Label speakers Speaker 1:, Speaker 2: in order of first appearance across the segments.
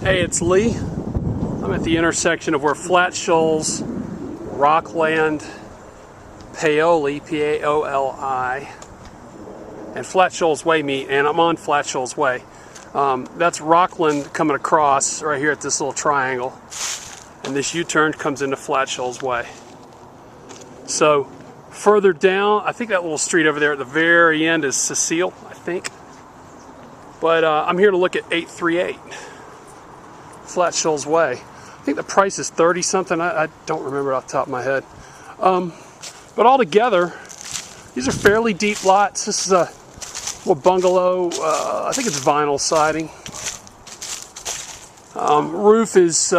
Speaker 1: Hey, it's Lee. I'm at the intersection of where Flat Shoals, Rockland, Paoli, Paoli, and Flat Shoals Way meet, and I'm on Flat Shoals Way. That's Rockland coming across right here at this little triangle, and this U-turn comes into Flat Shoals Way. So further down, I think that little street over there at the very end is Cecile, I think. But I'm here to look at 838 Flat Shoals Way. I think the price is 30 something. I don't remember it off the top of my head. But altogether, these are fairly deep lots. This is a little bungalow. I think it's vinyl siding. Roof is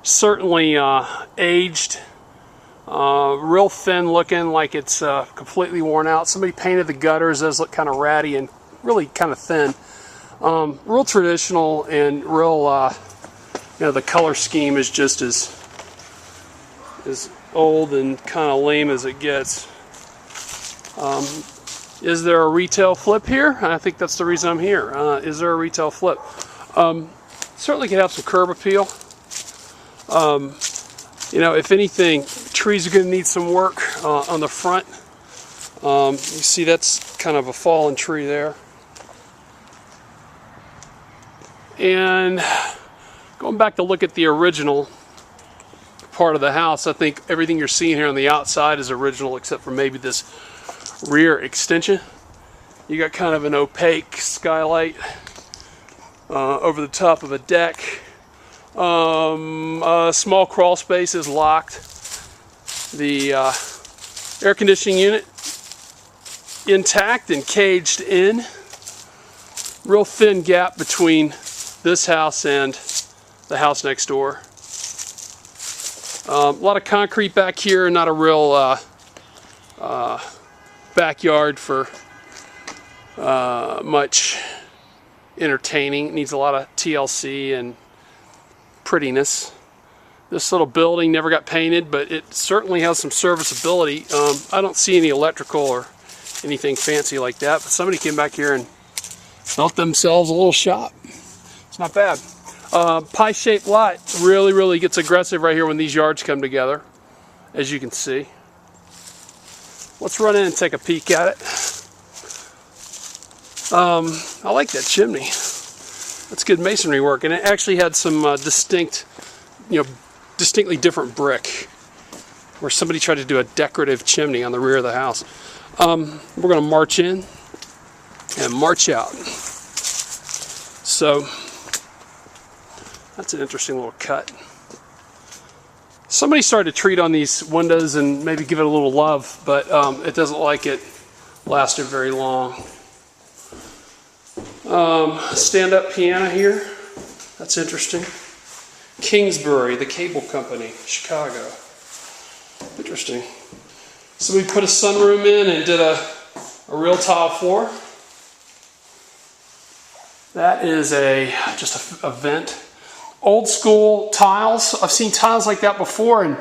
Speaker 1: certainly aged. Real thin looking, like it's completely worn out. Somebody painted the gutters. Those look kind of ratty and really kind of thin. Real traditional and real, the color scheme is just as old and kind of lame as it gets. Is there a retail flip here? I think that's the reason I'm here. Is there a retail flip? Certainly could have some curb appeal. If anything, trees are going to need some work on the front. You see that's kind of a fallen tree there. And going back to look at the original part of the house, I think everything you're seeing here on the outside is original except for maybe this rear extension. You got kind of an opaque skylight over the top of a deck. A small crawl space is locked. The air conditioning unit intact and caged in. Real thin gap between this house and the house next door. A lot of concrete back here, not a real backyard for much entertaining. It needs a lot of TLC and prettiness. This little building never got painted, but it certainly has some serviceability. I don't see any electrical or anything fancy like that, but somebody came back here and built themselves a little shop. It's not bad. Pie-shaped lot really gets aggressive right here when these yards come together, as you can see. Let's run in and take a peek at it. I like that chimney. That's good masonry work, and it actually had some distinctly different brick, where somebody tried to do a decorative chimney on the rear of the house. We're going to march in and march out. So that's an interesting little cut. Somebody started to treat on these windows and maybe give it a little love, but it doesn't like it lasted very long. Stand-up piano here. That's interesting. Kingsbury, the cable company, Chicago. Interesting. So we put a sunroom in and did a real tile floor. That is just a vent. Old school tiles. I've seen tiles like that before, and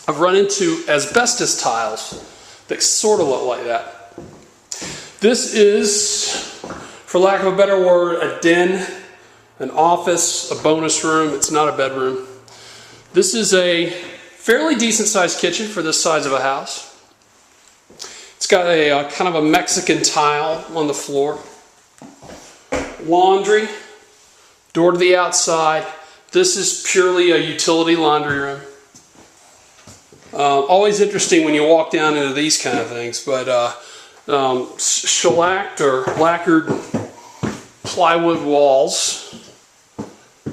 Speaker 1: I've run into asbestos tiles that sort of look like that. This is, for lack of a better word, a den, an office, a bonus room. It's not a bedroom. This is a fairly decent sized kitchen for this size of a house. It's got a kind of a Mexican tile on the floor. Laundry, door to the outside. This is purely a utility laundry room. Always interesting when you walk down into these kind of things, but shellacked or lacquered plywood walls.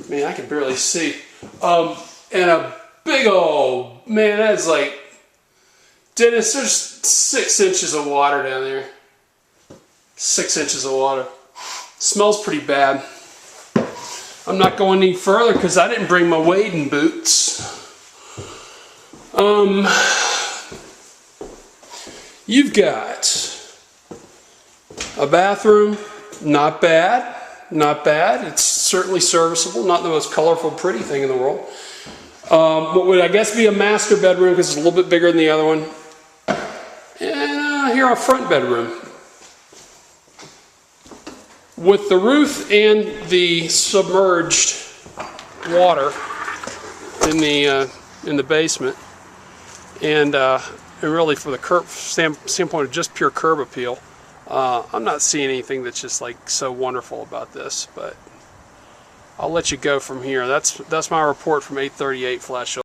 Speaker 1: Man, I can barely see. And a big old, man, that's like, Dennis, there's 6 inches of water down there. 6 inches of water. Smells pretty bad. I'm not going any further because I didn't bring my wading boots. You've got a bathroom. Not bad. Not bad. It's certainly serviceable. Not the most colorful, pretty thing in the world. What would I guess be a master bedroom because it's a little bit bigger than the other one. And here a front bedroom. With the roof and the submerged water in the basement, and really for the standpoint of just pure curb appeal, I'm not seeing anything that's just like so wonderful about this. But I'll let you go from here. That's my report from 838 Flat Shoals.